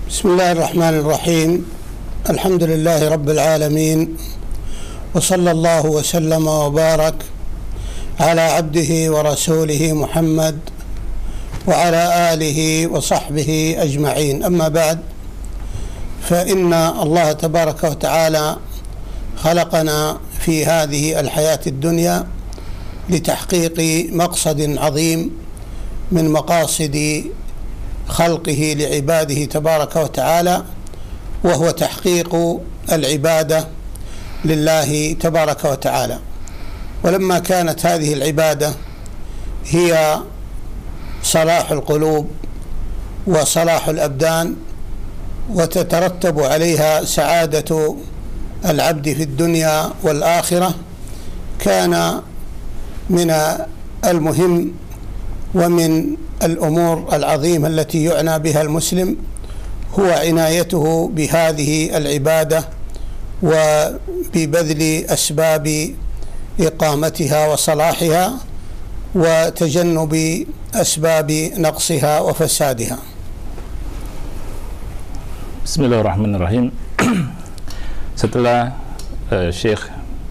بسم الله الرحمن الرحيم. الحمد لله رب العالمين، وصلى الله وسلم وبارك على عبده ورسوله محمد وعلى آله وصحبه أجمعين. أما بعد، فإن الله تبارك وتعالى خلقنا في هذه الحياة الدنيا لتحقيق مقصد عظيم من مقاصد خلقه لعباده تبارك وتعالى، وهو تحقيق العبادة لله تبارك وتعالى. ولما كانت هذه العبادة هي صلاح القلوب وصلاح الأبدان، وتترتب عليها سعادة العبد في الدنيا والآخرة، كان من المهم ومن الأمور العظيمة التي يعنى بها المسلم هو عنايته بهذه العبادة وببذل أسباب إقامتها وصلاحها وتجنب أسباب نقصها وفسادها. Bismillahirrahmanirrahim. Setelah Syekh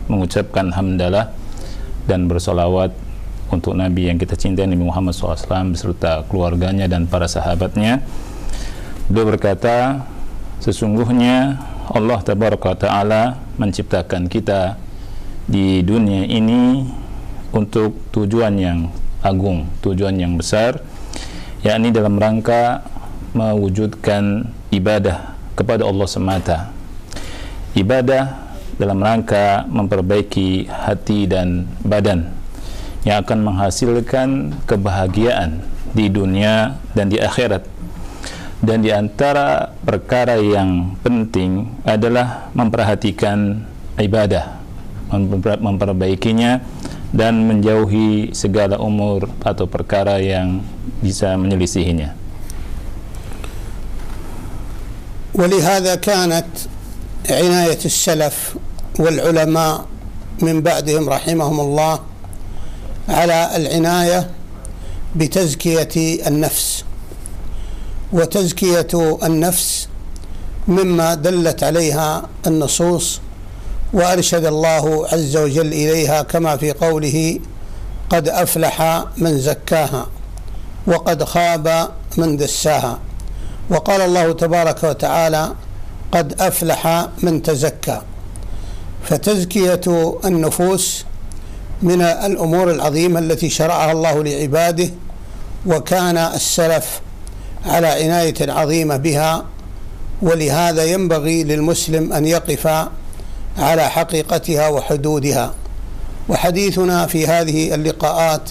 mengucapkan hamdalah dan bersolawat untuk Nabi yang kita cintai, Nabi Muhammad SAW beserta keluarganya dan para sahabatnya, beliau berkata, sesungguhnya Allah Tabaraka Ta'ala menciptakan kita di dunia ini untuk tujuan yang agung, tujuan yang besar, yakni dalam rangka mewujudkan ibadah kepada Allah semata. Ibadah dalam rangka memperbaiki hati dan badan yang akan menghasilkan kebahagiaan di dunia dan di akhirat. Dan di antara perkara yang penting adalah memperhatikan ibadah, memperbaikinya dan menjauhi segala umur atau perkara yang bisa menyelisihinya. ولهذا كانت عناية السلف والعلماء من بعدهم رحمهم الله على العناية بتزكية النفس، وتزكية النفس مما دلت عليها النصوص وأرشد الله عز وجل إليها، كما في قوله قد أفلح من زكاها وقد خاب من دساها. وقال الله تبارك وتعالى قد أفلح من تزكى. فتزكية النفوس من الأمور العظيمة التي شرعها الله لعباده، وكان السلف على عناية عظيمة بها، ولهذا ينبغي للمسلم أن يقف على حقيقتها وحدودها. وحديثنا في هذه اللقاءات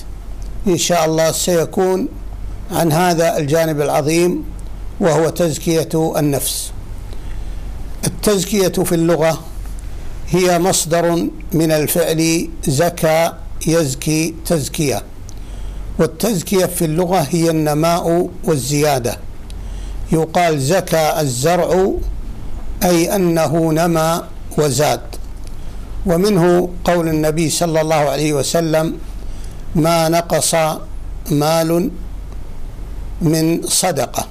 إن شاء الله سيكون عن هذا الجانب العظيم، وهو تزكية النفس. التزكية في اللغة هي مصدر من الفعل زكى يزكي تزكية، والتزكية في اللغة هي النماء والزيادة. يقال زكى الزرع أي أنه نمى وزاد. ومنه قول النبي صلى الله عليه وسلم ما نقص مال من صدقة.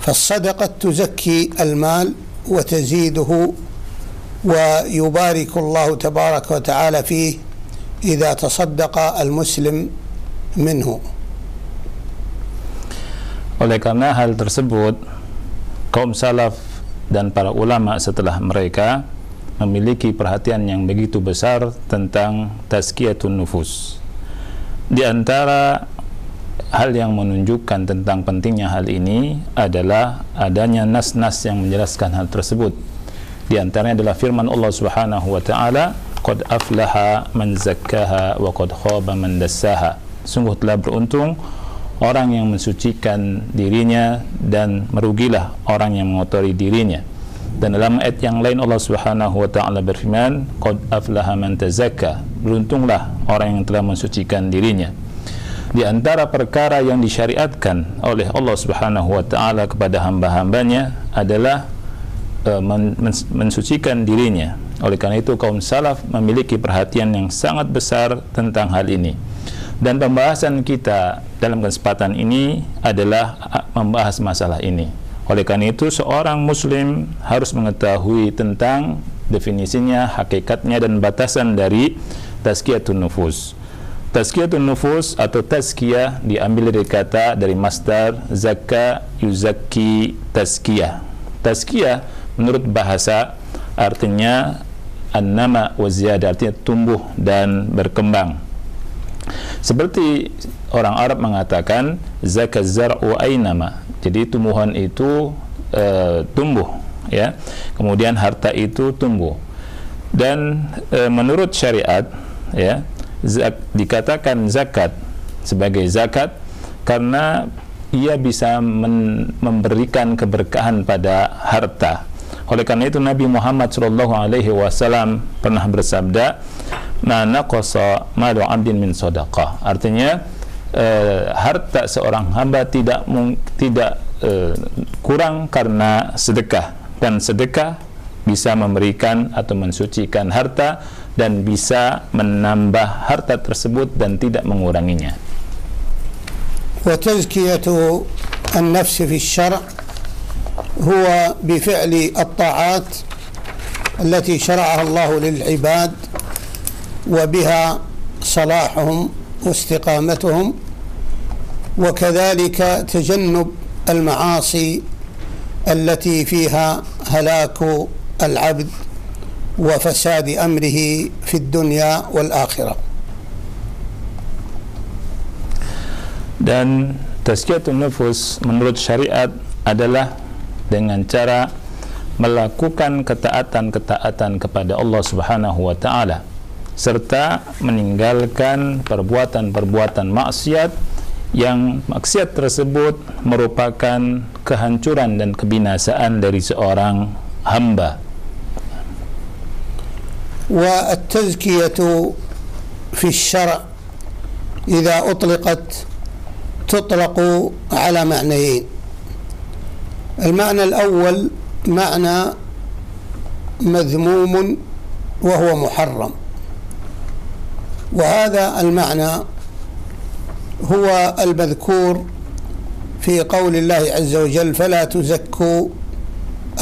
فالصدقة تزكي المال وتزيده، ويبارك الله تبارك وتعالى فيه إذا تصدق المسلم منه. Oleh karena hal tersebut, kaum salaf dan para ulama setelah mereka memiliki perhatian yang begitu besar tentang tazkiyatun nufus. Di antara hal yang menunjukkan tentang pentingnya hal ini adalah adanya nas-nas yang menjelaskan hal tersebut. Di antaranya adalah firman Allah Subhanahu wa taala, qad aflaha man zakkaha wa qad khaba man dassaha. Sungguh telah beruntung orang yang mensucikan dirinya dan merugilah orang yang mengotori dirinya. Dan dalam ayat yang lain Allah Subhanahu wa taala berfirman, qad aflaha man tazakka. Beruntunglah orang yang telah mensucikan dirinya. Di antara perkara yang disyariatkan oleh Allah Subhanahu wa taala kepada hamba-hambanya adalah mensucikan dirinya. Oleh karena itu kaum salaf memiliki perhatian yang sangat besar tentang hal ini. Dan pembahasan kita dalam kesempatan ini adalah membahas masalah ini. Oleh karena itu seorang muslim harus mengetahui tentang definisinya, hakikatnya dan batasan dari tazkiyatun nufus. Tazkiyatun nufus atau tazkiyah diambil dari masdar zakka yuzakki tazkiyah. Tazkiyah menurut bahasa artinya an-nama wa ziyadah, artinya tumbuh dan berkembang. Seperti orang Arab mengatakan zakka zar'u aynama. Jadi tumbuhan itu tumbuh, ya. Kemudian harta itu tumbuh. Dan menurut syariat, ya, dikatakan zakat sebagai zakat karena ia bisa memberikan keberkahan pada harta. Oleh karena itu Nabi Muhammad SAW pernah bersabda, "Ma naqasa malu 'abdin min shadaqah." Artinya harta seorang hamba tidak kurang karena sedekah, dan sedekah bisa memberikan atau mensucikan harta dan bisa menambah harta tersebut dan tidak menguranginya. Wa tazkiyatu an-nafs fi asy-syar' huwa bi fi'li at-ta'at allati syara'aha Allah lil 'ibad wa biha salahuhum wa istiqamatuhum wa kadzalika tajannub al-ma'asi allati fiha halaku al-'abd wa fasadi amrihi fi dunya wal akhirah. Dan tazkiyatun nufus menurut syariat adalah dengan cara melakukan ketaatan-ketaatan kepada Allah Subhanahu wa taala serta meninggalkan perbuatan-perbuatan maksiat yang maksiat tersebut merupakan kehancuran dan kebinasaan dari seorang hamba. والتزكية في الشرع إذا أطلقت تطلق على معنيين. المعنى الأول معنى مذموم وهو محرم، وهذا المعنى هو المذكور في قول الله عز وجل فلا تزكوا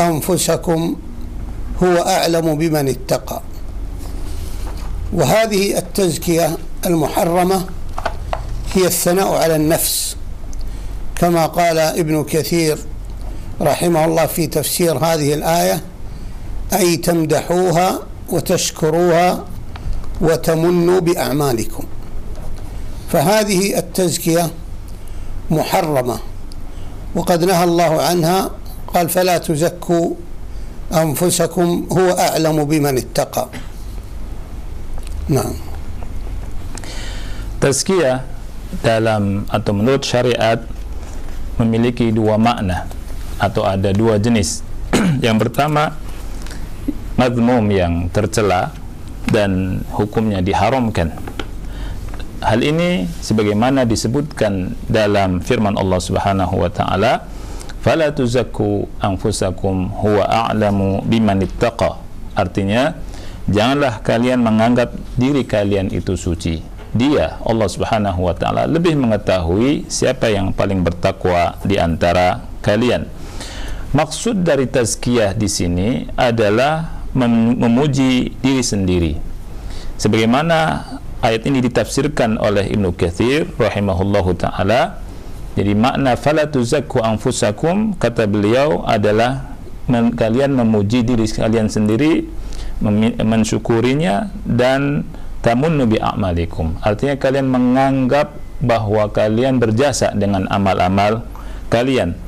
أنفسكم هو أعلم بمن اتقى. وهذه التزكية المحرمة هي الثناء على النفس كما قال ابن كثير رحمه الله في تفسير هذه الآية، أي تمدحوها وتشكروها وتمنوا بأعمالكم. فهذه التزكية محرمة وقد نهى الله عنها، قال فلا تزكوا أنفسكم هو أعلم بمن اتقى. Nah, tazkiyah dalam atau menurut syariat memiliki dua makna atau ada dua jenis. Yang pertama madmum, yang tercela dan hukumnya diharamkan. Hal ini sebagaimana disebutkan dalam firman Allah Subhanahu wa taala, "Fala tuzakku anfusakum huwa a'lamu biman ittaqa." Artinya, janganlah kalian menganggap diri kalian itu suci. Dia, Allah Subhanahu wa taala, lebih mengetahui siapa yang paling bertakwa di antara kalian. Maksud dari tazkiyah di sini adalah memuji diri sendiri. Sebagaimana ayat ini ditafsirkan oleh Ibnu Katsir rahimahullahu taala, jadi makna fala tuzakku anfusakum, kata beliau, adalah kalian memuji diri kalian sendiri, mensyukurinya, dan tamunnu bi a'malikum, artinya kalian menganggap bahwa kalian berjasa dengan amal-amal kalian,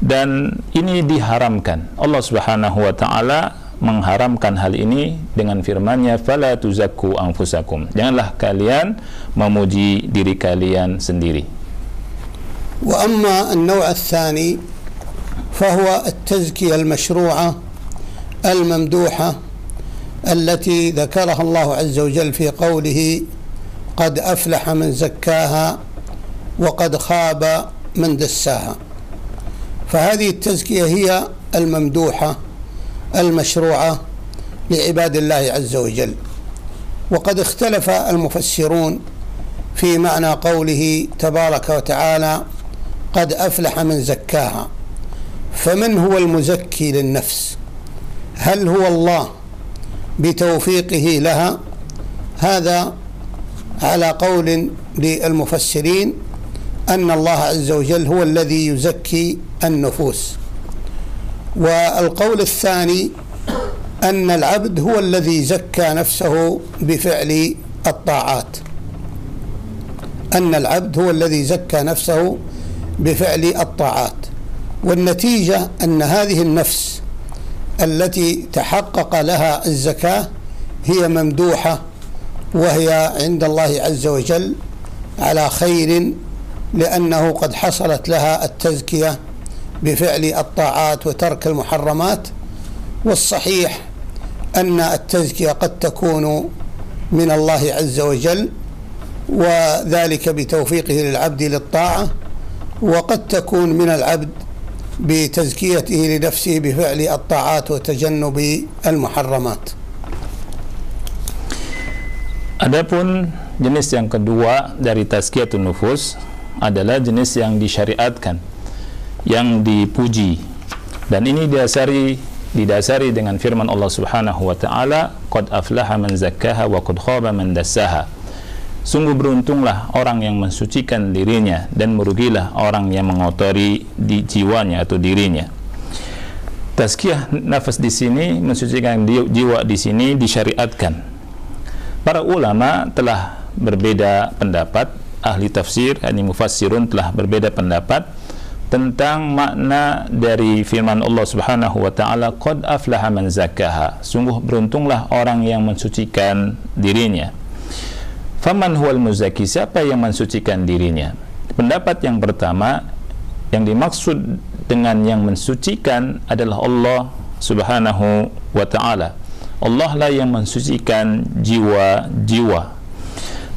dan ini diharamkan. Allah Subhanahu wa taala mengharamkan hal ini dengan firman-Nya fala tuzakku anfusakum, janganlah kalian memuji diri kalian sendiri. Wa amma an-naw' ats-tsani fahuwa at-tazkiyah al-mashru'ah al-mamduhah التي ذكرها الله عز وجل في قوله قد أفلح من زكاها وقد خاب من دساها. فهذه التزكية هي الممدوحة المشروعة لعباد الله عز وجل. وقد اختلف المفسرون في معنى قوله تبارك وتعالى قد أفلح من زكاها، فمن هو المزكي للنفس؟ هل هو الله بتوفيقه لها؟ هذا على قول للمفسرين أن الله عز وجل هو الذي يزكي النفوس. والقول الثاني أن العبد هو الذي زكى نفسه بفعل الطاعات، أن العبد هو الذي زكى نفسه بفعل الطاعات. والنتيجة أن هذه النفس التي تحقق لها الزكاة هي ممدوحة، وهي عند الله عز وجل على خير، لأنه قد حصلت لها التزكية بفعل الطاعات وترك المحرمات. والصحيح أن التزكية قد تكون من الله عز وجل، وذلك بتوفيقه للعبد للطاعة، وقد تكون من العبد بتزكيته لنفسه بفعل الطاعات وتجنب المحرمات. Adapun jenis yang kedua dari tazkiyatun nufus adalah jenis yang disyariatkan, yang dipuji, dan ini didasari dengan firman Allah Subhanahu wa taala, qad aflaha man zakkaha wa qad khaba man dassaha. Sungguh beruntunglah orang yang mensucikan dirinya, dan merugilah orang yang mengotori di jiwanya atau dirinya. Tazkiyah nafas di sini, mensucikan jiwa di sini disyariatkan. Para ulama telah berbeda pendapat, ahli tafsir, mufassirun telah berbeda pendapat tentang makna dari firman Allah Subhanahu wa taala, qad aflaha man zakkaha. Sungguh beruntunglah orang yang mensucikan dirinya. Faman huwal muzaki, siapa yang mensucikan dirinya? Pendapat yang pertama, yang dimaksud dengan yang mensucikan adalah Allah Subhanahu wa taala. Allah lah yang mensucikan jiwa-jiwa.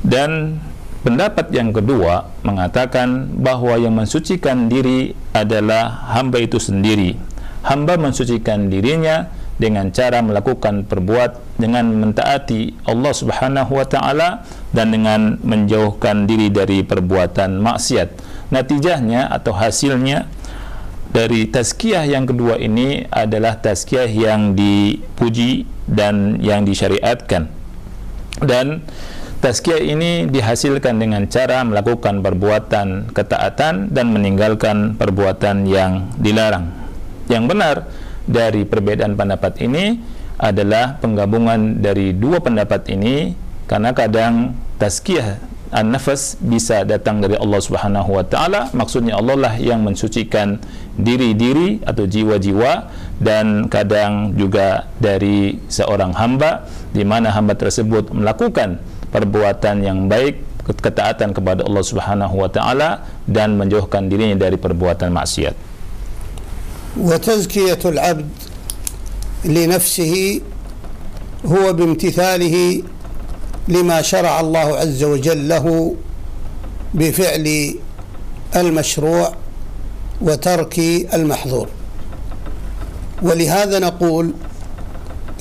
Dan pendapat yang kedua mengatakan bahwa yang mensucikan diri adalah hamba itu sendiri. Hamba mensucikan dirinya dengan cara melakukan dengan mentaati Allah Subhanahu wa taala dan dengan menjauhkan diri dari perbuatan maksiat. Natijahnya atau hasilnya dari tazkiyah yang kedua ini adalah tazkiyah yang dipuji dan yang disyariatkan. Dan tazkiyah ini dihasilkan dengan cara melakukan perbuatan ketaatan dan meninggalkan perbuatan yang dilarang. Yang benar dari perbedaan pendapat ini adalah penggabungan dari dua pendapat ini, karena kadang tazkiyah an-nafas bisa datang dari Allah Subhanahu wa taala, maksudnya Allah lah yang mensucikan diri-diri atau jiwa-jiwa, dan kadang juga dari seorang hamba, di mana hamba tersebut melakukan perbuatan yang baik, ketaatan kepada Allah Subhanahu wa taala, dan menjauhkan dirinya dari perbuatan maksiat. Wa tazkiyatul 'abd li nafsihi huwa bimtithalihi لما شرع الله عز وجل له بفعل المشروع وترك المحظور. ولهذا نقول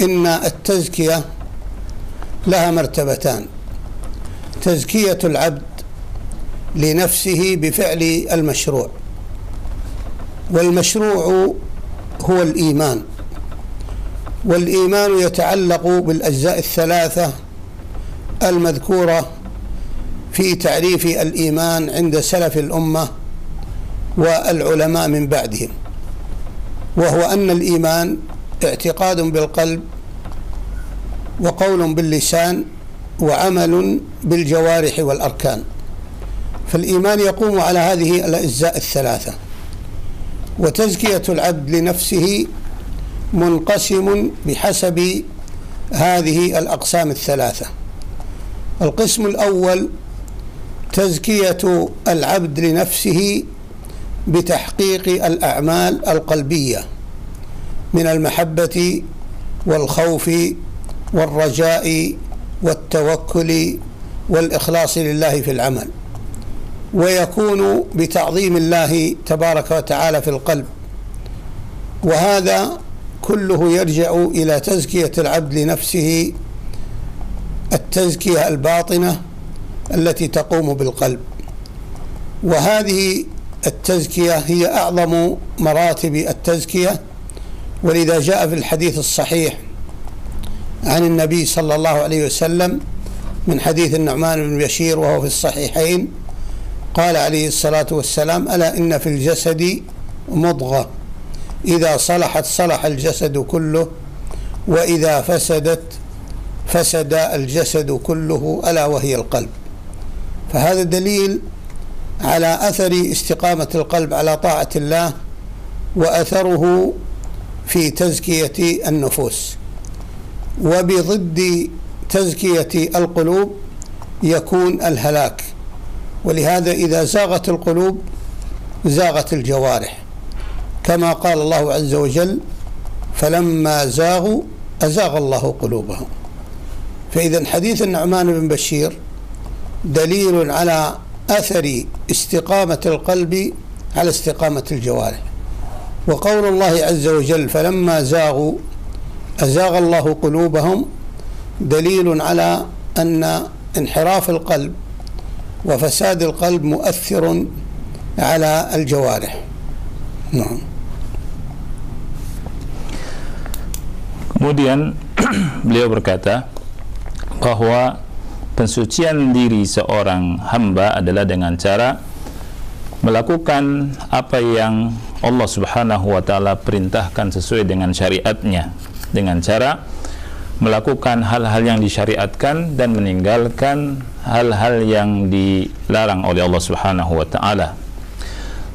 إن التزكية لها مرتبتان: تزكية العبد لنفسه بفعل المشروع، والمشروع هو الإيمان، والإيمان يتعلق بالأجزاء الثلاثة المذكورة في تعريف الإيمان عند سلف الأمة والعلماء من بعدهم، وهو أن الإيمان اعتقاد بالقلب، وقول باللسان، وعمل بالجوارح والأركان. فالإيمان يقوم على هذه الأجزاء الثلاثة. وتزكية العبد لنفسه منقسم بحسب هذه الأقسام الثلاثة. القسم الأول تزكية العبد لنفسه بتحقيق الأعمال القلبية من المحبة والخوف والرجاء والتوكل والإخلاص لله في العمل، ويكون بتعظيم الله تبارك وتعالى في القلب. وهذا كله يرجع إلى تزكية العبد لنفسه، التزكية الباطنة التي تقوم بالقلب. وهذه التزكية هي أعظم مراتب التزكية، ولذا جاء في الحديث الصحيح عن النبي صلى الله عليه وسلم من حديث النعمان بن بشير وهو في الصحيحين، قال عليه الصلاة والسلام: ألا إن في الجسد مضغة إذا صلحت صلح الجسد كله وإذا فسدت فسد الجسد كله ألا وهي القلب. فهذا دليل على أثر استقامة القلب على طاعة الله وأثره في تزكية النفوس. وبضد تزكية القلوب يكون الهلاك، ولهذا إذا زاغت القلوب زاغت الجوارح، كما قال الله عز وجل: فلما زاغوا أزاغ الله قلوبهم. فإذا حديث النعمان بن بشير دليل على أثر استقامة القلب على استقامة الجوارح، وقول الله عز وجل: فلما زاغوا أزاغ الله قلوبهم دليل على أن انحراف القلب وفساد القلب مؤثر على الجوارح. نعم. Kemudian beliau berkata bahwa pensucian diri seorang hamba adalah dengan cara melakukan apa yang Allah Subhanahu wa Ta'ala perintahkan sesuai dengan syariatnya, dengan cara melakukan hal-hal yang disyariatkan dan meninggalkan hal-hal yang dilarang oleh Allah Subhanahu wa Ta'ala.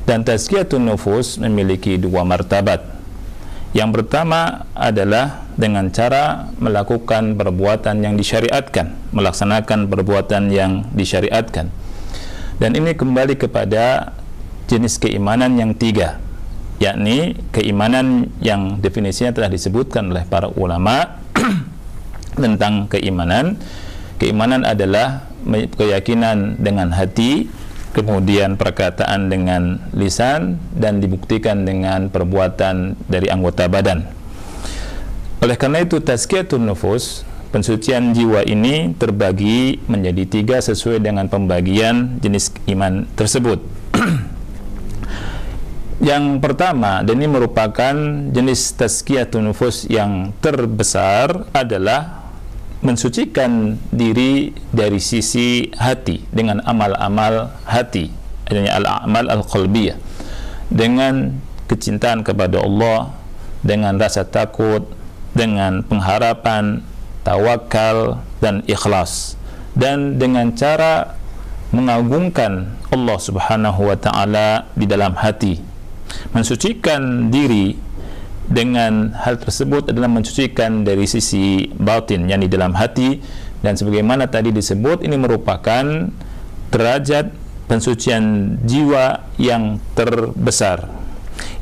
Dan tazkiyatun nufus memiliki dua martabat. Yang pertama adalah dengan cara melakukan perbuatan yang disyariatkan, melaksanakan perbuatan yang disyariatkan. Dan ini kembali kepada jenis keimanan yang tiga, yakni keimanan yang definisinya telah disebutkan oleh para ulama tentang keimanan. Keimanan adalah keyakinan dengan hati, kemudian perkataan dengan lisan, dan dibuktikan dengan perbuatan dari anggota badan. Oleh karena itu, tazkiyatun nufus, pensucian jiwa ini terbagi menjadi tiga sesuai dengan pembagian jenis iman tersebut. Yang pertama, dan ini merupakan jenis tazkiyatun nufus yang terbesar, adalah mensucikan diri dari sisi hati dengan amal-amal hati, adanya al-a'mal al-qalbiyah, dengan kecintaan kepada Allah, dengan rasa takut, dengan pengharapan, tawakal, dan ikhlas, dan dengan cara mengagungkan Allah Subhanahu wa Ta'ala di dalam hati. Mensucikan diri dengan hal tersebut adalah mensucikan dari sisi batin, yang di dalam hati, dan sebagaimana tadi disebut, ini merupakan derajat pensucian jiwa yang terbesar.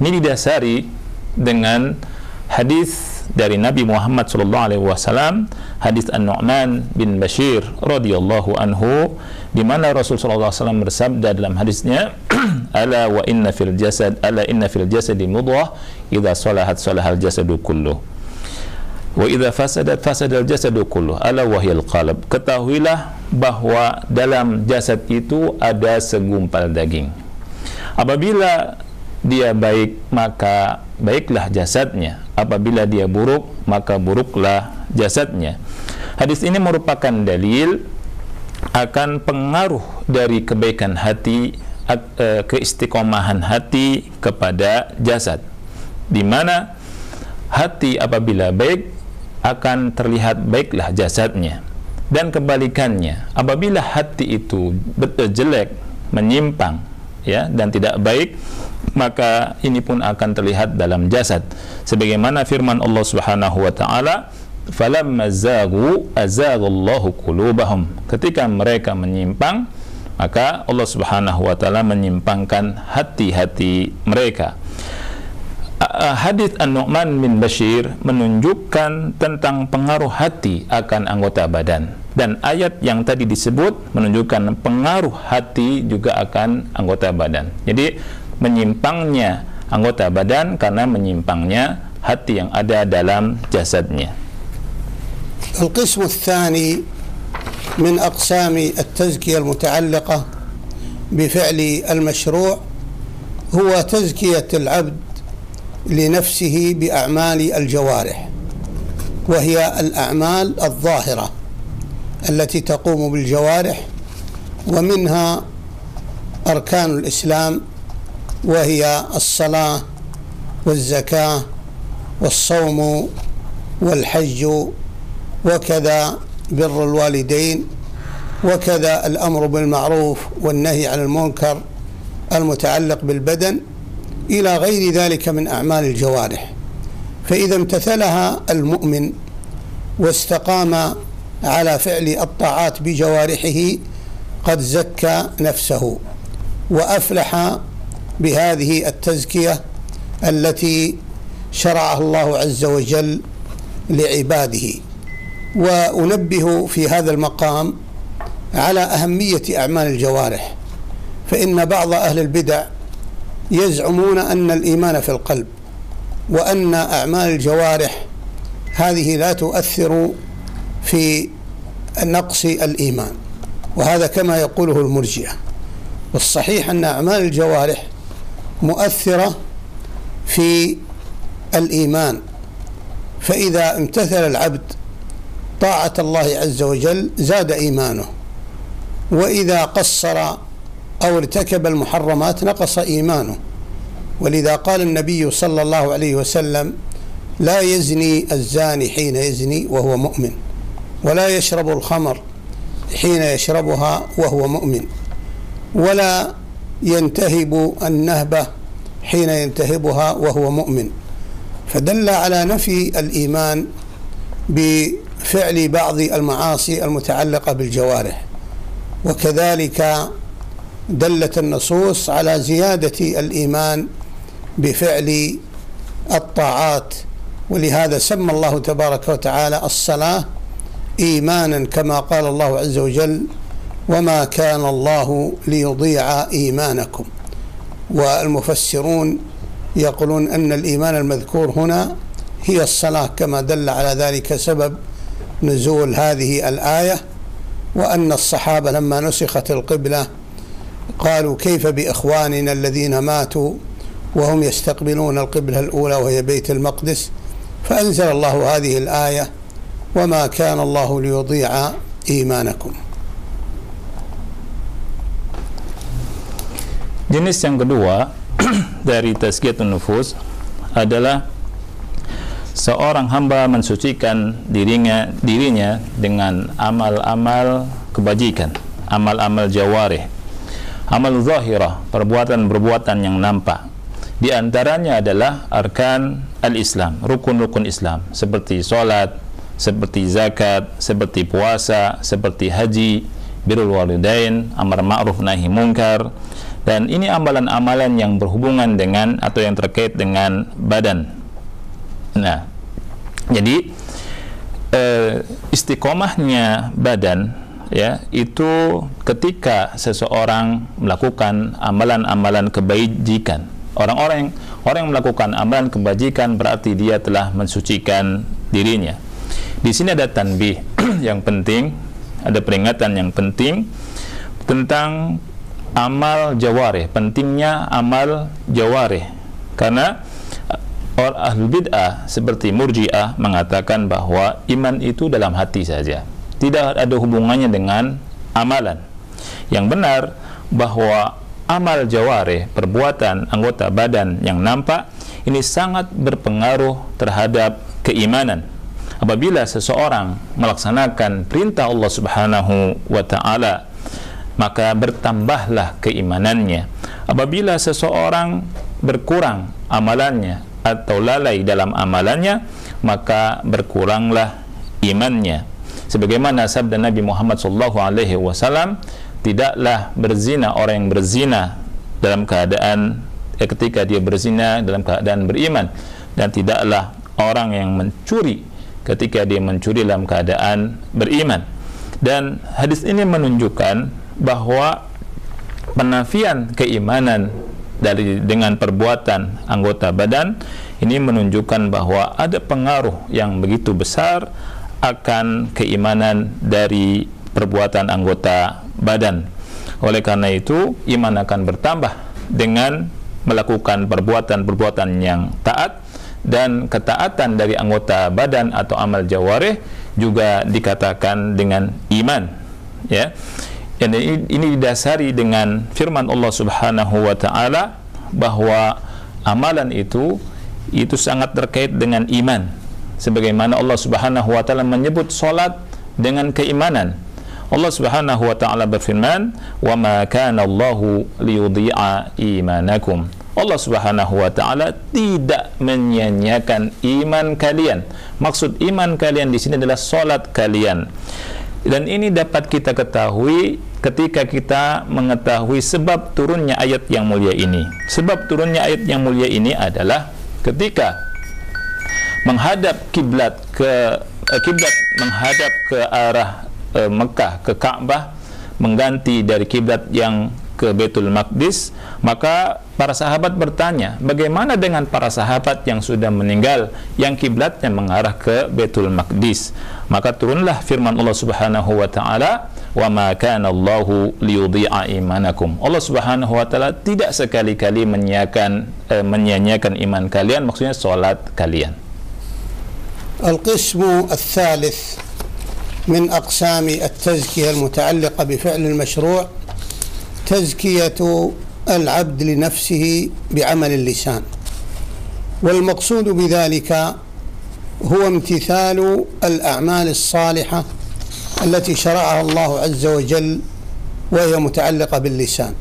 Ini didasari dengan hadis dari Nabi Muhammad SAW, hadis An-Nu'man bin Bashir radhiyallahu anhu, di mana Rasulullah SAW bersabda dalam hadisnya: ala wa inna fil jasad, ala inna fil jasadi mudghah idza salahat salahal jasadu kulluh wa idza fasadat fasadal jasadu kulluh ala wahyal qalb. Ketahuilah bahwa dalam jasad itu ada segumpal daging. Apabila dia baik, maka baiklah jasadnya. Apabila dia buruk, maka buruklah jasadnya. Hadis ini merupakan dalil akan pengaruh dari kebaikan hati, keistiqomahan hati kepada jasad, di mana hati apabila baik akan terlihat baiklah jasadnya, dan kebalikannya, apabila hati itu jelek, menyimpang, ya, dan tidak baik, maka ini pun akan terlihat dalam jasad, sebagaimana firman Allah Subhanahu wa Ta'ala: falamma zagu azaghallahu qulubahum. Ketika mereka menyimpang, maka Allah Subhanahu wa Ta'ala menyimpangkan hati-hati mereka. Hadis An-Nu'man bin Bashir menunjukkan tentang pengaruh hati akan anggota badan, dan ayat yang tadi disebut menunjukkan pengaruh hati juga akan anggota badan. Jadi menyimpangnya anggota badan karena menyimpangnya hati yang ada dalam jasadnya. القسم الثاني من أقسام التزكية المتعلقة بفعل المشروع هو تزكية العبد لنفسه بأعمال الجوارح، وهي الأعمال الظاهرة التي تقوم بالجوارح، ومنها أركان الإسلام، وهي الصلاة والزكاة والصوم والحج، وكذا بر الوالدين، وكذا الأمر بالمعروف والنهي عن المنكر المتعلق بالبدن، إلى غير ذلك من أعمال الجوارح. فإذا امتثلها المؤمن واستقام على فعل الطاعات بجوارحه قد زكى نفسه وأفلح بهذه التزكية التي شرعها الله عز وجل لعباده. وأنبه في هذا المقام على أهمية أعمال الجوارح، فإن بعض أهل البدع يزعمون أن الإيمان في القلب، وأن أعمال الجوارح هذه لا تؤثر في نقص الإيمان، وهذا كما يقوله المرجئة. والصحيح أن أعمال الجوارح مؤثرة في الإيمان، فإذا امتثل العبد طاعة الله عز وجل زاد إيمانه، وإذا قصر أو ارتكب المحرمات نقص إيمانه. ولذا قال النبي صلى الله عليه وسلم: لا يزني الزاني حين يزني وهو مؤمن، ولا يشرب الخمر حين يشربها وهو مؤمن، ولا ينتهب النهبة حين ينتهبها وهو مؤمن. فدل على نفي الإيمان بفعل بعض المعاصي المتعلقة بالجوارح، وكذلك دلت النصوص على زيادة الإيمان بفعل الطاعات. ولهذا سمى الله تبارك وتعالى الصلاة إيمانا، كما قال الله عز وجل: وما كان الله ليضيع إيمانكم. والمفسرون يقولون أن الإيمان المذكور هنا هي الصلاة، كما دل على ذلك سبب نزول هذه الآية، وأن الصحابة لما نسخت القبلة قالوا: كيف بإخواننا الذين ماتوا وهم يستقبلون القبلة الأولى وهي بيت المقدس؟ فأنزل الله هذه الآية: وما كان الله ليضيع إيمانكم. Jenis yang kedua dari tazkiyatun nufus adalah seorang hamba mensucikan dirinya dengan amal-amal kebajikan, amal-amal jawarih, amal zahirah, perbuatan-perbuatan yang nampak. Di antaranya adalah arkan al-Islam, rukun-rukun Islam, seperti sholat, seperti zakat, seperti puasa, seperti haji, birrul walidain, amar ma'ruf nahi munkar. Dan ini amalan-amalan yang berhubungan dengan atau yang terkait dengan badan. Nah, jadi istiqomahnya badan, ya, itu ketika seseorang melakukan amalan-amalan kebajikan. Orang yang melakukan amalan kebajikan berarti dia telah mensucikan dirinya. Di sini ada tanbih yang penting, ada peringatan yang penting tentang amal jawarih, pentingnya amal jawarih. Karena ahlul bid'ah seperti murji'ah mengatakan bahwa iman itu dalam hati saja, tidak ada hubungannya dengan amalan. Yang benar bahwa amal jawarih, perbuatan anggota badan yang nampak, ini sangat berpengaruh terhadap keimanan. Apabila seseorang melaksanakan perintah Allah Subhanahu wa ta'ala, maka bertambahlah keimanannya. Apabila seseorang berkurang amalannya atau lalai dalam amalannya, maka berkuranglah imannya. Sebagaimana sabda Nabi Muhammad SAW, tidaklah berzina orang yang berzina dalam keadaan ketika dia berzina dalam keadaan beriman, dan tidaklah orang yang mencuri ketika dia mencuri dalam keadaan beriman. Dan hadis ini menunjukkan bahwa penafian keimanan dengan perbuatan anggota badan ini menunjukkan bahwa ada pengaruh yang begitu besar akan keimanan dari perbuatan anggota badan. Oleh karena itu, iman akan bertambah dengan melakukan perbuatan-perbuatan yang taat, dan ketaatan dari anggota badan atau amal jawarih juga dikatakan dengan iman, ya. Dan ini didasari dengan firman Allah Subhanahu wa taala bahwa amalan itu sangat terkait dengan iman, sebagaimana Allah Subhanahu wa taala menyebut salat dengan keimanan. Allah Subhanahu wa taala berfirman, "Wa ma kana Allahu liyudhi'a imanakum." Allah Subhanahu wa taala tidak menyia-nyiakan iman kalian. Maksud iman kalian di sini adalah salat kalian. Dan ini dapat kita ketahui ketika kita mengetahui sebab turunnya ayat yang mulia ini. Sebab turunnya ayat yang mulia ini adalah ketika menghadap kiblat menghadap ke arah Mekah, ke Ka'bah, mengganti dari kiblat yang ke Baitul Maqdis, maka para sahabat bertanya, bagaimana dengan para sahabat yang sudah meninggal, yang kiblatnya mengarah ke Baitul Maqdis? Maka turunlah firman Allah Subhanahu wa taala, "Wa ma kana Allahu liyudhi'a imanakum." Allah Subhanahu wa taala tidak sekali-kali menyia-nyiakan iman kalian, maksudnya salat kalian. القسم الثالث من أقسام التزكية المتعلقة بفعل المشروع تزكية العبد لنفسه بعمل اللسان، والمقصود بذلك هو امتثال الأعمال الصالحة التي شرعها الله عز وجل وهي متعلقة باللسان،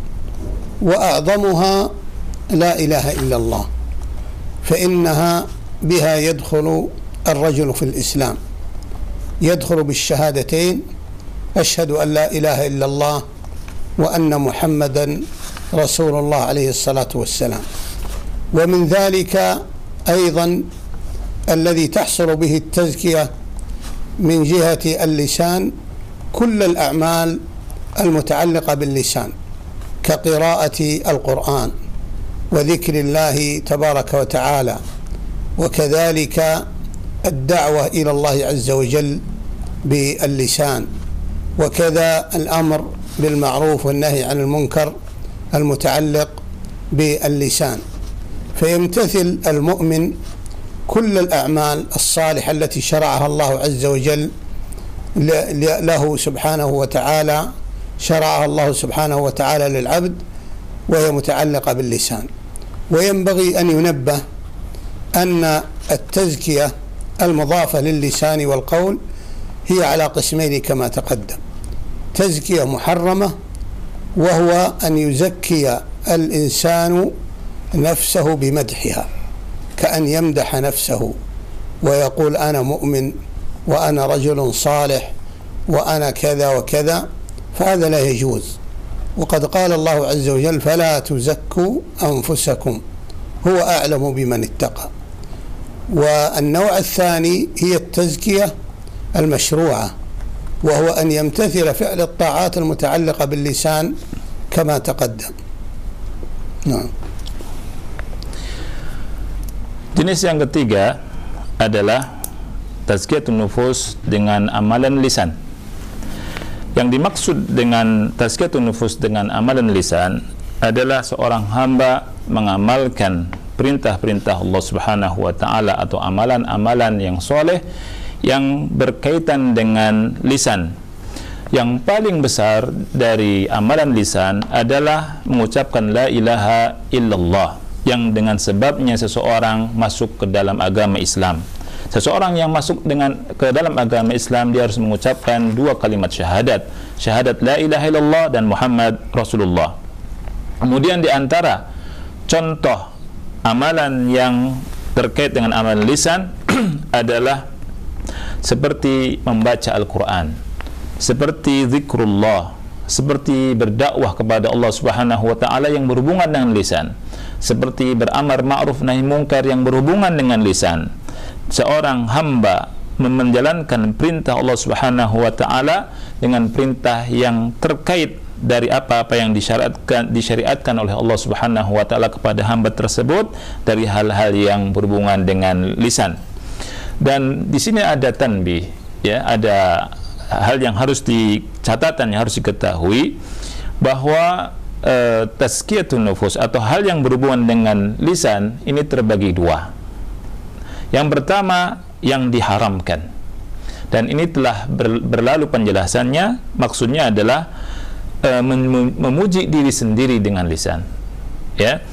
وأعظمها لا إله إلا الله، فإنها بها يدخل الرجل في الإسلام، يدخل بالشهادتين: أشهد أن لا إله إلا الله وأن محمدا رسول الله عليه الصلاة والسلام. ومن ذلك أيضا الذي تحصل به التزكية من جهة اللسان كل الأعمال المتعلقة باللسان كقراءة القرآن وذكر الله تبارك وتعالى، وكذلك الدعوة إلى الله عز وجل باللسان، وكذا الأمر بالمعروف والنهي عن المنكر المتعلق باللسان. فيمتثل المؤمن كل الأعمال الصالحة التي شرعها الله عز وجل له سبحانه وتعالى، شرعها الله سبحانه وتعالى للعبد، وهي متعلقة باللسان. وينبغي أن ينبه أن التزكية المضافة للسان والقول هي على قسمين كما تقدم: تزكية محرمة، وهو أن يزكي الإنسان نفسه بمدحها، كأن يمدح نفسه ويقول أنا مؤمن وأنا رجل صالح وأنا كذا وكذا، فهذا لا يجوز. وقد قال الله عز وجل: فلا تزكوا أنفسكم هو أعلم بمن اتقى. والنوع الثاني هي التزكية المشروعة، وهو أن يمتثل فعل الطاعات المتعلقة باللسان كما تقدم. نعم. Jenis yang ketiga adalah tazkiyatun nufus dengan amalan lisan. Yang dimaksud dengan tazkiyatun nufus dengan amalan lisan adalah seorang hamba mengamalkan perintah-perintah Allah Subhanahu wa taala atau amalan-amalan yang soleh yang berkaitan dengan lisan. Yang paling besar dari amalan lisan adalah mengucapkan la ilaha illallah, yang dengan sebabnya seseorang masuk ke dalam agama Islam. Seseorang yang masuk ke dalam agama Islam, dia harus mengucapkan dua kalimat syahadat, syahadat la ilaha illallah dan Muhammad Rasulullah. Kemudian di antara contoh amalan yang terkait dengan amalan lisan adalah seperti membaca Al-Quran, seperti zikrullah, seperti berdakwah kepada Allah Subhanahu wa taala yang berhubungan dengan lisan, seperti beramar ma'ruf nahi munkar yang berhubungan dengan lisan. Seorang hamba menjalankan perintah Allah Subhanahu wa taala dengan perintah yang terkait dari apa-apa yang disyariatkan oleh Allah Subhanahu wa taala kepada hamba tersebut dari hal-hal yang berhubungan dengan lisan. Dan di sini ada tanbih, ya, ada hal yang harus yang harus diketahui, bahwa tazkiyatun nufus atau hal yang berhubungan dengan lisan ini terbagi dua. Yang pertama yang diharamkan, dan ini telah berlalu penjelasannya. Maksudnya adalah memuji diri sendiri dengan lisan, ya,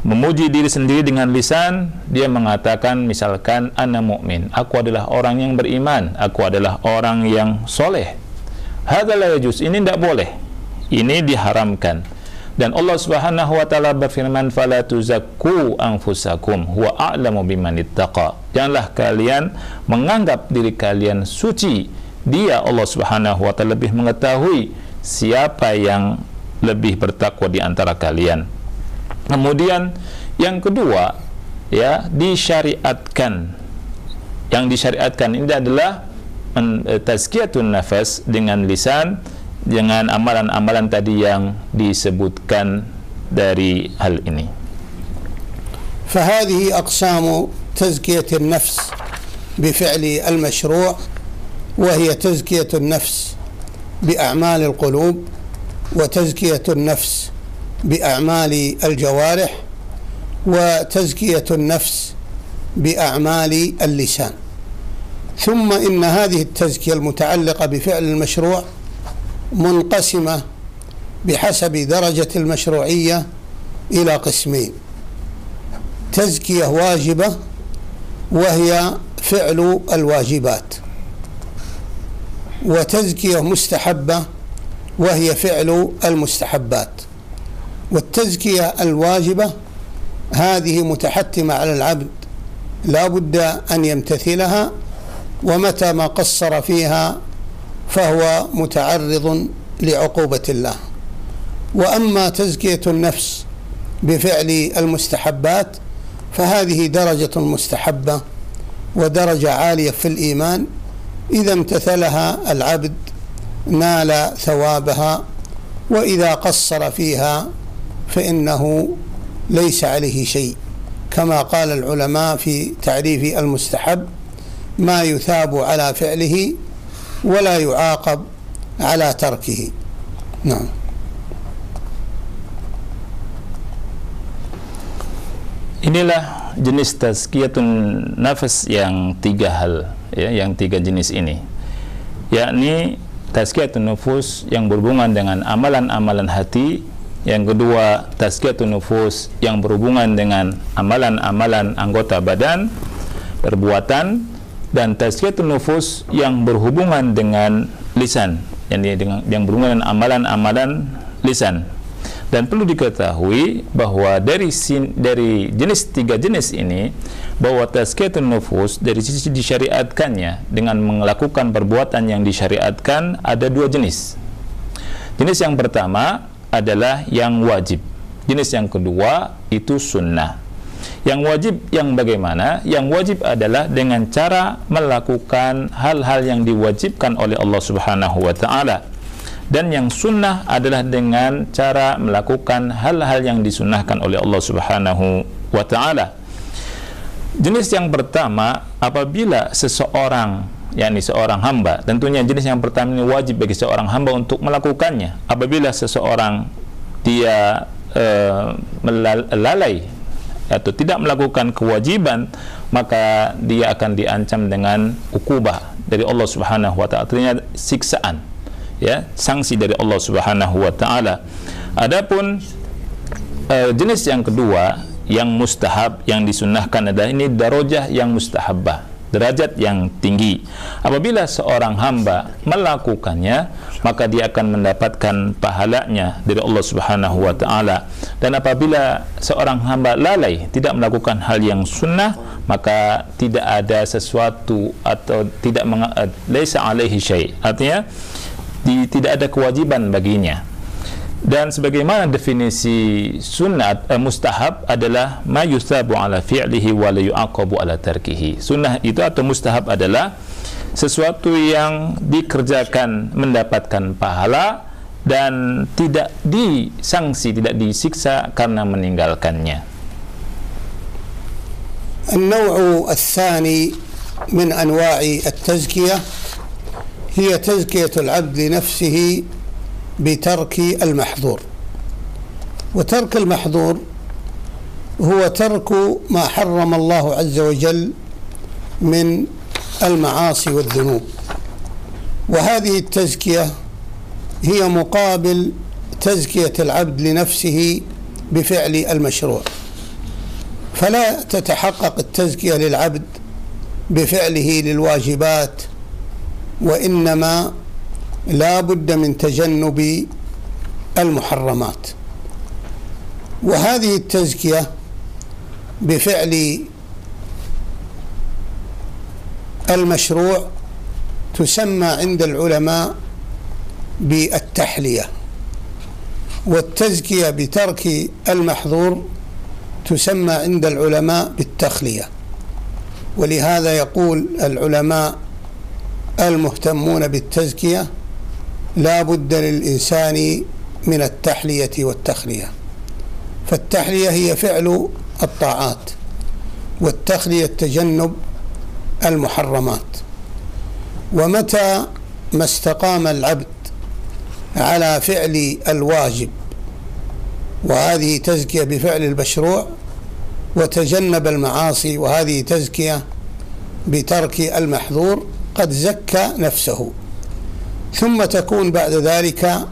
memuji diri sendiri dengan lisan. Dia mengatakan misalkan ana mu'min, aku adalah orang yang beriman, aku adalah orang yang soleh. Hadza la yajuz, ini tidak boleh, ini diharamkan. Dan Allah Subhanahu wa taala berfirman, fala tuzakku anfusakum huwa a'lamu biman ittaqa. Janganlah kalian menganggap diri kalian suci, dia Allah Subhanahu wa taala lebih mengetahui siapa yang lebih bertakwa di antara kalian. Kemudian yang kedua, ya, disyariatkan. Yang disyariatkan ini adalah tazkiyatun nafas dengan lisan, dengan amalan-amalan tadi yang disebutkan dari hal ini. فهذه أقسام تزكية النفس بفعل المشروع، وهي تزكية النفس بأعمال القلوب، وتزكية النفس بأعمال الجوارح، وتزكية النفس بأعمال اللسان. ثم إن هذه التزكية المتعلقة بفعل المشروع منقسمة بحسب درجة المشروعية إلى قسمين: تزكية واجبة وهي فعل الواجبات، وتزكية مستحبة وهي فعل المستحبات. والتزكية الواجبة هذه متحتمة على العبد، لا بد أن يمتثلها، ومتى ما قصر فيها فهو متعرض لعقوبة الله. وأما تزكية النفس بفعل المستحبات فهذه درجة مستحبة ودرجة عالية في الإيمان، إذا امتثلها العبد نال ثوابها، وإذا قصر فيها فإنه ليس عليه شيء، كما قال العلماء في تعريف المستحب: ما يثاب على فعله ولا يعاقب على تركه. نعم. Inilah jenis tazkiyatun nafas yang tiga hal, ya, yang tiga jenis ini, yakni tazkiyatun nufus yang berhubungan dengan amalan-amalan hati, yang kedua tazkiyatun nufus yang berhubungan dengan amalan-amalan anggota badan, perbuatan, dan tazkiyatun nufus yang berhubungan dengan lisan, yang berhubungan dengan amalan-amalan lisan. Dan perlu diketahui bahwa dari jenis tiga jenis ini, bahwa tazkiyatun nufus dari sisi disyariatkannya dengan melakukan perbuatan yang disyariatkan ada dua jenis. Jenis yang pertama adalah yang wajib. Jenis yang kedua itu sunnah. Yang wajib yang bagaimana? Yang wajib adalah dengan cara melakukan hal-hal yang diwajibkan oleh Allah Subhanahu wa taala. Dan yang sunnah adalah dengan cara melakukan hal-hal yang disunnahkan oleh Allah Subhanahu wa taala. Jenis yang pertama, apabila seseorang, yakni seorang hamba, tentunya jenis yang pertama ini wajib bagi seorang hamba untuk melakukannya. Apabila seseorang dia lalai atau tidak melakukan kewajiban, maka dia akan diancam dengan ukubah dari Allah Subhanahu wa taala, artinya siksaan, ya, sanksi dari Allah Subhanahu wa taala. Adapun jenis yang kedua yang mustahab, yang disunnahkan adalah ini darajah yang mustahabbah, derajat yang tinggi. Apabila seorang hamba melakukannya, maka dia akan mendapatkan pahalanya dari Allah Subhanahu wa taala. Dan apabila seorang hamba lalai tidak melakukan hal yang sunnah, maka tidak ada sesuatu atau tidak laisa alaihi syai', artinya tidak ada kewajiban baginya. Dan sebagaimana definisi sunnah mustahab adalah ma yusabu ala fi'lihi wa la yu'aqabu ala tarkihi. Sunnah itu atau mustahab adalah sesuatu yang dikerjakan mendapatkan pahala dan tidak disanksi, tidak disiksa karena meninggalkannya. النوع الثاني من أنواع التزكية هي تزكية العبد لنفسه بترك المحظور. وترك المحظور هو ترك ما حرم الله عز وجل من المعاصي والذنوب، وهذه التزكية هي مقابل تزكية العبد لنفسه بفعل المشروع، فلا تتحقق التزكية للعبد بفعله للواجبات، وإنما لا بد من تجنب المحرمات. وهذه التزكية بفعل المشروع تسمى عند العلماء بالتحلية، والتزكية بترك المحظور تسمى عند العلماء بالتخلية. ولهذا يقول العلماء المهتمون بالتزكية لا بد للإنسان من التحلية والتخلية، فالتحلية هي فعل الطاعات، والتخلية تجنب المحرمات. ومتى ما استقام العبد على فعل الواجب، وهذه تزكية بفعل المشروع، وتجنب المعاصي، وهذه تزكية بترك المحظور، قد زكى نفسه. ثم تكون بعد ذلك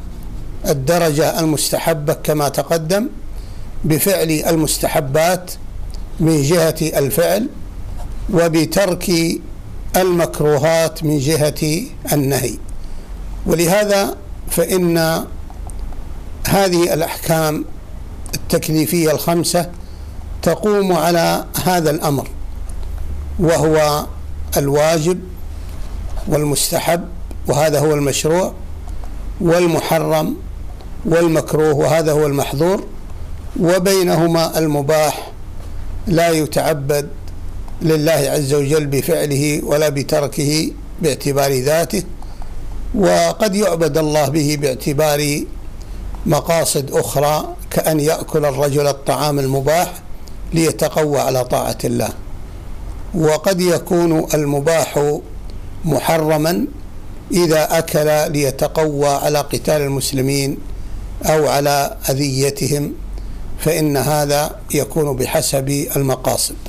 الدرجة المستحبة كما تقدم بفعل المستحبات من جهة الفعل، وبترك المكروهات من جهة النهي. ولهذا فإن هذه الأحكام التكليفية الخمسة تقوم على هذا الأمر، وهو الواجب والمستحب، وهذا هو المشروع، والمحرم والمكروه، وهذا هو المحظور، وبينهما المباح لا يتعبد لله عز وجل بفعله ولا بتركه باعتبار ذاته، وقد يعبد الله به باعتبار مقاصد أخرى، كأن يأكل الرجل الطعام المباح ليتقوى على طاعة الله. وقد يكون المباح محرما إذا أكل ليتقوى على قتال المسلمين أو على أذيتهم، فإن هذا يكون بحسب المقاصد.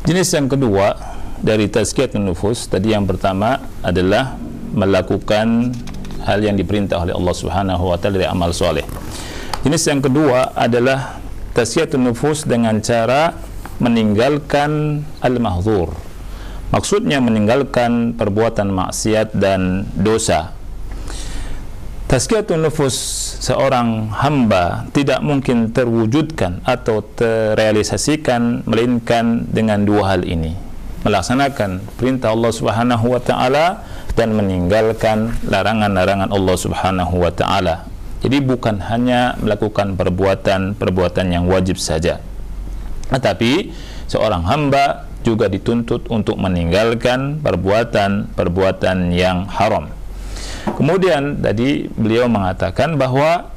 Jenis yang kedua dari tazkiyatun nufus, tadi yang pertama adalah melakukan hal yang diperintah oleh Allah Subhanahu wa taala dari amal soleh. Jenis yang kedua adalah tazkiyatun nufus dengan cara meninggalkan al-mahdzur. Maksudnya meninggalkan perbuatan maksiat dan dosa. Tazkiyatun nufus seorang hamba tidak mungkin terwujudkan atau terrealisasikan melainkan dengan dua hal ini: melaksanakan perintah Allah Subhanahu wa taala dan meninggalkan larangan-larangan Allah Subhanahu wa taala. Jadi bukan hanya melakukan perbuatan yang wajib saja, tetapi seorang hamba juga dituntut untuk meninggalkan perbuatan yang haram. Kemudian tadi beliau mengatakan bahwa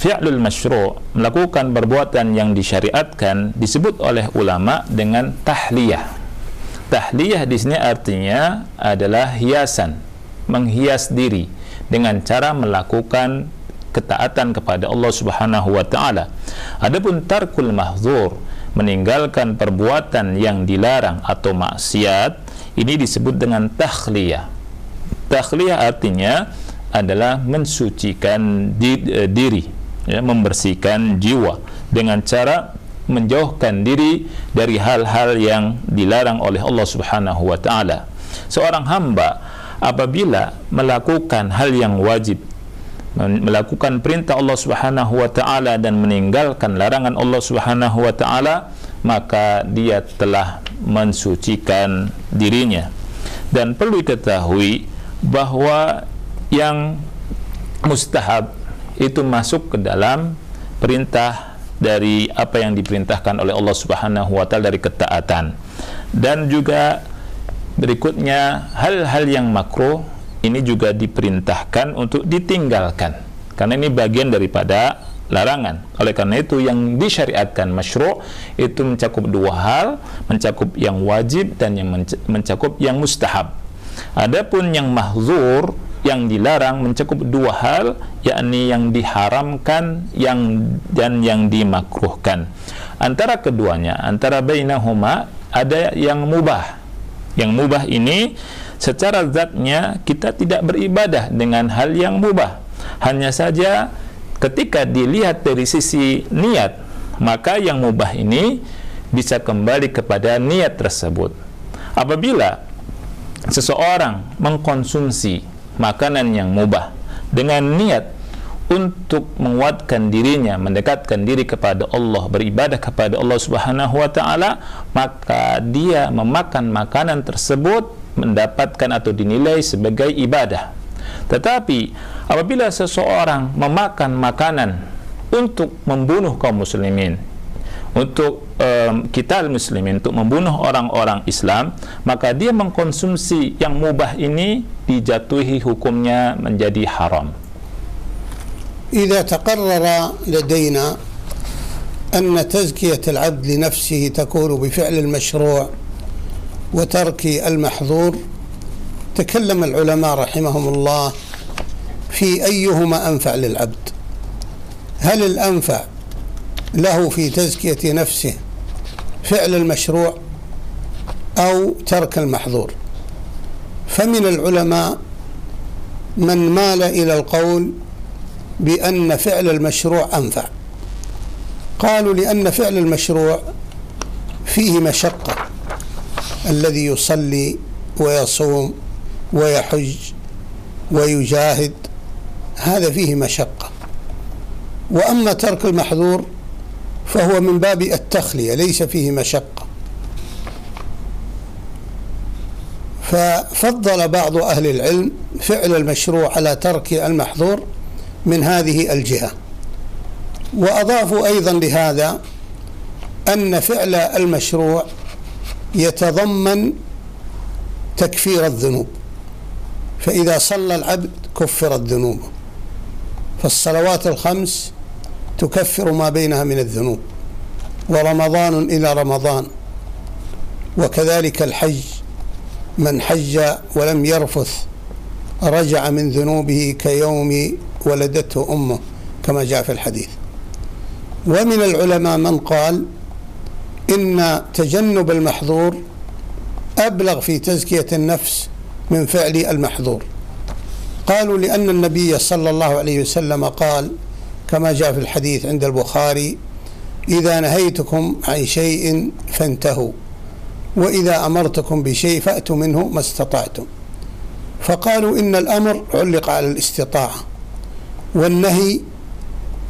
fi'lul masyru', melakukan perbuatan yang disyariatkan, disebut oleh ulama dengan tahliyah. Tahliyah di sini artinya adalah hiasan, menghias diri dengan cara melakukan ketaatan kepada Allah Subhanahu wa taala. Adapun tarkul mahdzur, meninggalkan perbuatan yang dilarang atau maksiat, ini disebut dengan takhliyah. Takhliyah artinya adalah mensucikan diri, ya, membersihkan jiwa dengan cara menjauhkan diri dari hal-hal yang dilarang oleh Allah Subhanahu wa taala. Seorang hamba apabila melakukan hal yang wajib, melakukan perintah Allah Subhanahu wa taala dan meninggalkan larangan Allah Subhanahu wa taala, maka dia telah mensucikan dirinya. Dan perlu diketahui bahwa yang mustahab itu masuk ke dalam perintah dari apa yang diperintahkan oleh Allah Subhanahu wa taala dari ketaatan. Dan juga berikutnya hal-hal yang makruh ini juga diperintahkan untuk ditinggalkan, karena ini bagian daripada larangan. Oleh karena itu yang disyariatkan masyru' itu mencakup dua hal, mencakup yang wajib dan yang mencakup yang mustahab. Adapun yang mahdzur yang dilarang mencakup dua hal, yakni yang diharamkan dan yang dimakruhkan. Antara keduanya, antara bainahuma, ada yang mubah. Yang mubah ini secara zatnya kita tidak beribadah dengan hal yang mubah. Hanya saja ketika dilihat dari sisi niat, maka yang mubah ini bisa kembali kepada niat tersebut. Apabila seseorang mengkonsumsi makanan yang mubah dengan niat untuk menguatkan dirinya, mendekatkan diri kepada Allah, beribadah kepada Allah Subhanahu wa taala, maka dia memakan makanan tersebut mendapatkan atau dinilai sebagai ibadah. Tetapi apabila seseorang memakan makanan untuk membunuh kaum muslimin, untuk qital muslimin, untuk membunuh orang-orang Islam, maka dia mengkonsumsi yang mubah ini dijatuhi hukumnya menjadi haram. إذا تقرر لدينا أن تزكية العبد لنفسه تكون بفعل المشروع وترك المحظور، تكلم العلماء رحمهم الله في أيهما أنفع للعبد. هل الأنفع له في تزكية نفسه فعل المشروع أو ترك المحظور؟ فمن العلماء من مال إلى القول بأن فعل المشروع أنفع. قالوا لأن فعل المشروع فيه مشقة، الذي يصلي ويصوم ويحج ويجاهد هذا فيه مشقة، وأما ترك المحظور فهو من باب التخلية ليس فيه مشقة. ففضل بعض أهل العلم فعل المشروع على ترك المحظور من هذه الجهة، وأضافوا أيضا لهذا أن فعل المشروع يتضمن تكفير الذنوب، فإذا صلى العبد كفرت ذنوبه، فالصلوات الخمس تكفر ما بينها من الذنوب، ورمضان إلى رمضان، وكذلك الحج، من حج ولم يرفث رجع من ذنوبه كيوم ولدته أمه كما جاء في الحديث. ومن العلماء من قال إن تجنب المحظور أبلغ في تزكية النفس من فعل المحظور. قالوا لأن النبي صلى الله عليه وسلم قال كما جاء في الحديث عند البخاري: إذا نهيتكم عن شيء فانتهوا، وإذا أمرتكم بشيء فأتوا منه ما استطعتم. فقالوا إن الأمر علق على الاستطاعة، والنهي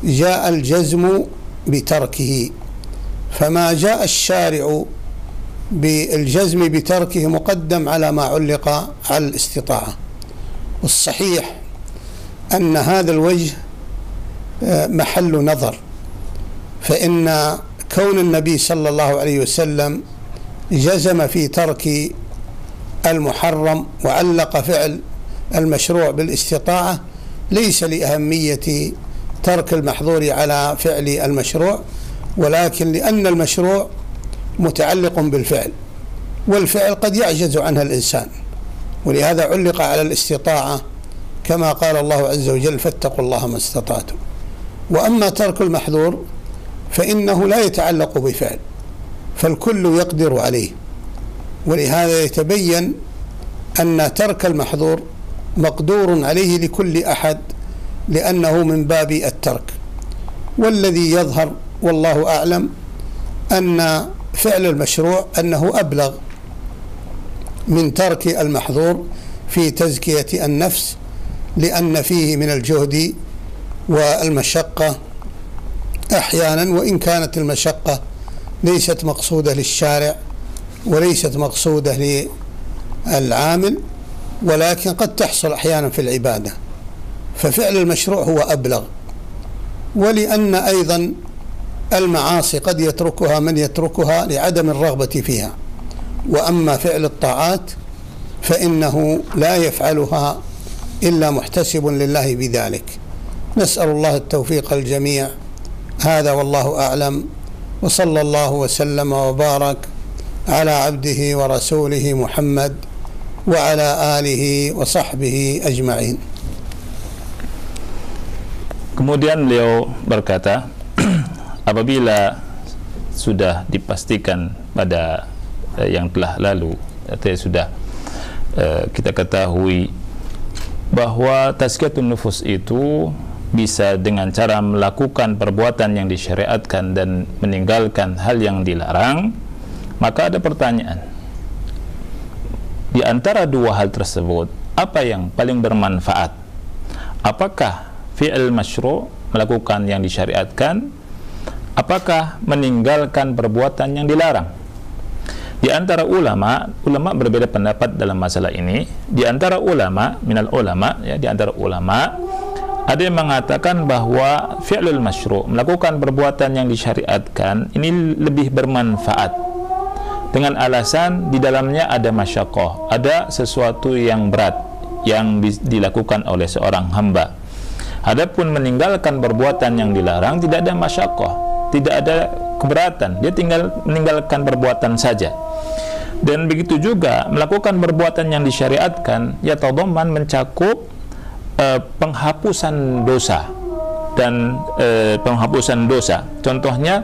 جاء الجزم بتركه، فما جاء الشارع بالجزم بتركه مقدم على ما علق على الاستطاعة. والصحيح أن هذا الوجه محل نظر، فإن كون النبي صلى الله عليه وسلم جزم في ترك المحرم وعلق فعل المشروع بالاستطاعة ليس لأهمية ترك المحظور على فعل المشروع، ولكن لأن المشروع متعلق بالفعل، والفعل قد يعجز عنها الإنسان، ولهذا علق على الاستطاعة كما قال الله عز وجل: فاتقوا الله ما استطعتم. وأما ترك المحظور فإنه لا يتعلق بفعل، فالكل يقدر عليه، ولهذا يتبين أن ترك المحظور مقدور عليه لكل أحد، لأنه من باب الترك. والذي يظهر والله أعلم أن فعل المشروع أنه أبلغ من ترك المحظور في تزكية النفس، لأن فيه من الجهد والمشقة أحيانا، وإن كانت المشقة ليست مقصودة للشارع وليست مقصودة للعامل، ولكن قد تحصل أحيانا في العبادة، ففعل المشروع هو أبلغ. ولأن أيضا المعاصي قد يتركها من يتركها لعدم الرغبة فيها، وأما فعل الطاعات فإنه لا يفعلها إلا محتسب لله بذلك. نسأل الله التوفيق الجميع. هذا والله أعلم، وصلى الله وسلم وبارك على عبده ورسوله محمد وعلى آله وصحبه أجمعين. Kemudian beliau berkata, apabila sudah dipastikan pada yang telah lalu, atau sudah kita ketahui bahwa tazkiyatun nufus itu bisa dengan cara melakukan perbuatan yang disyariatkan dan meninggalkan hal yang dilarang, maka ada pertanyaan. Di antara dua hal tersebut, apa yang paling bermanfaat? Apakah fi'il masyru' melakukan yang disyariatkan, apakah meninggalkan perbuatan yang dilarang? Di antara ulama berbeda pendapat dalam masalah ini. Di antara ulama, minal ulama, ya, di antara ulama ada yang mengatakan bahwa fi'lul masyru', melakukan perbuatan yang disyariatkan, ini lebih bermanfaat, dengan alasan di dalamnya ada masyaqqah, ada sesuatu yang berat yang dilakukan oleh seorang hamba. Adapun meninggalkan perbuatan yang dilarang, tidak ada masyaqqah, tidak ada keberatan, dia tinggal meninggalkan perbuatan saja. Dan begitu juga melakukan perbuatan yang disyariatkan, ya tadamman, mencakup penghapusan dosa dan penghapusan dosa. Contohnya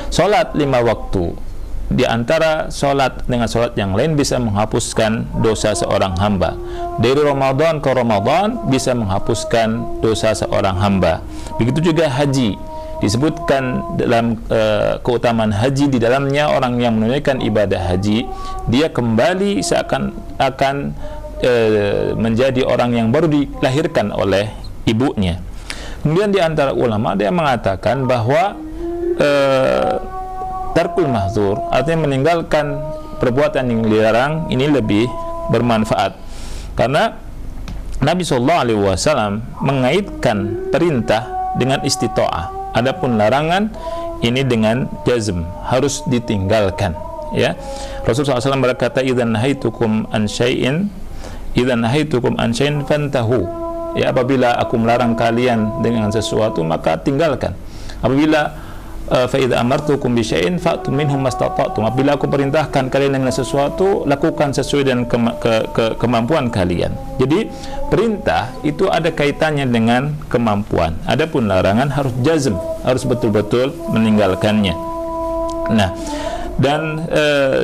salat 5 waktu. Di antara salat dengan salat yang lain bisa menghapuskan dosa seorang hamba. Dari Ramadan ke Ramadan bisa menghapuskan dosa seorang hamba. Begitu juga haji. Disebutkan dalam keutamaan haji, di dalamnya orang yang menunaikan ibadah haji, dia kembali seakan-akan menjadi orang yang baru dilahirkan oleh ibunya. Kemudian di antara ulama ada yang mengatakan bahwa tarkul mahdzur, artinya meninggalkan perbuatan yang dilarang, ini lebih bermanfaat, karena Nabi SAW mengaitkan perintah dengan istita'ah. Adapun larangan ini dengan jazm, harus ditinggalkan, ya. Rasulullah SAW berkata, "Idzan nahaitukum an syai'in fantahu." Ya, apabila aku melarang kalian dengan sesuatu, maka tinggalkan. Apabila fa idza amartukum bi syai'in fa'tu minhu mastata'tum, apabila aku perintahkan kalian dengan sesuatu, lakukan sesuai dengan kemampuan kalian. Jadi perintah itu ada kaitannya dengan kemampuan. Adapun larangan harus jazm, harus betul-betul meninggalkannya. Nah, dan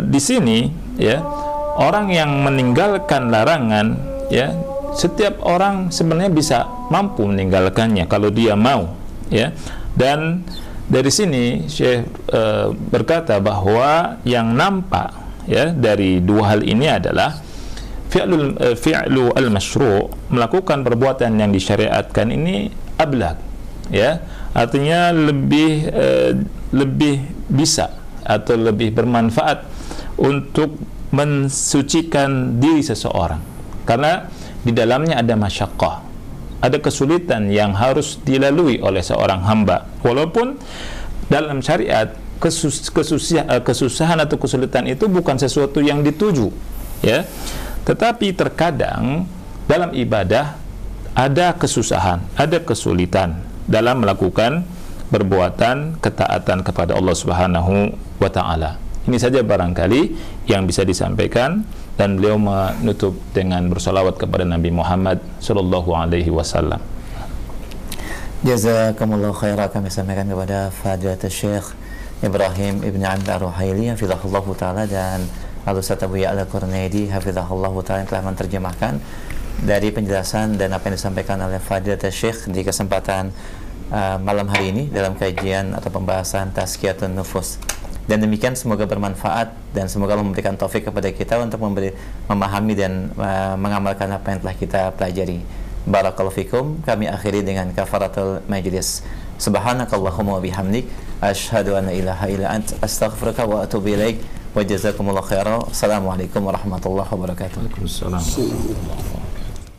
di sini, ya, orang yang meninggalkan larangan, ya, setiap orang sebenarnya bisa mampu meninggalkannya kalau dia mau, ya. Dan dari sini Syekh berkata bahwa yang nampak, ya, dari dua hal ini adalah fi'lu al-masyru', melakukan perbuatan yang disyariatkan ini ablag, ya, artinya lebih bisa atau lebih bermanfaat untuk mensucikan diri seseorang, karena di dalamnya ada masyaqqah, ada kesulitan yang harus dilalui oleh seorang hamba. Walaupun dalam syariat kesusahan atau kesulitan itu bukan sesuatu yang dituju, ya, tetapi terkadang dalam ibadah ada kesusahan, ada kesulitan dalam melakukan perbuatan ketaatan kepada Allah Subhanahu wa Ta'ala. Ini saja barangkali yang bisa disampaikan, dan beliau menutup dengan bersalawat kepada Nabi Muhammad sallallahu alaihi wasallam. Jazakumullah khairan, kami sampaikan kepada Fadilatul Syekh Ibrahim Ibn Amr Ar-Ruhaili hafizahullah taala, dan Al-Ustaz Abu Ya'la Qurnaidi hafizahullah taala, yang telah menerjemahkan dari penjelasan dan apa yang disampaikan oleh Fadilatul Syekh di kesempatan malam hari ini dalam kajian atau pembahasan Tazkiyatun Nufus. Dan demikian, semoga bermanfaat dan semoga Allah memberikan taufik kepada kita untuk memahami dan mengamalkan apa yang telah kita pelajari. Barakallahu fikum. Kami akhiri dengan kafaratul majlis. Subhanakallahumma wa bihamdik, asyhadu an la ilaha illa anta, astaghfiruka wa atubu ilaik. Wa jazakumullahu khairan. Assalamualaikum warahmatullahi wabarakatuh. Waalaikumsalam.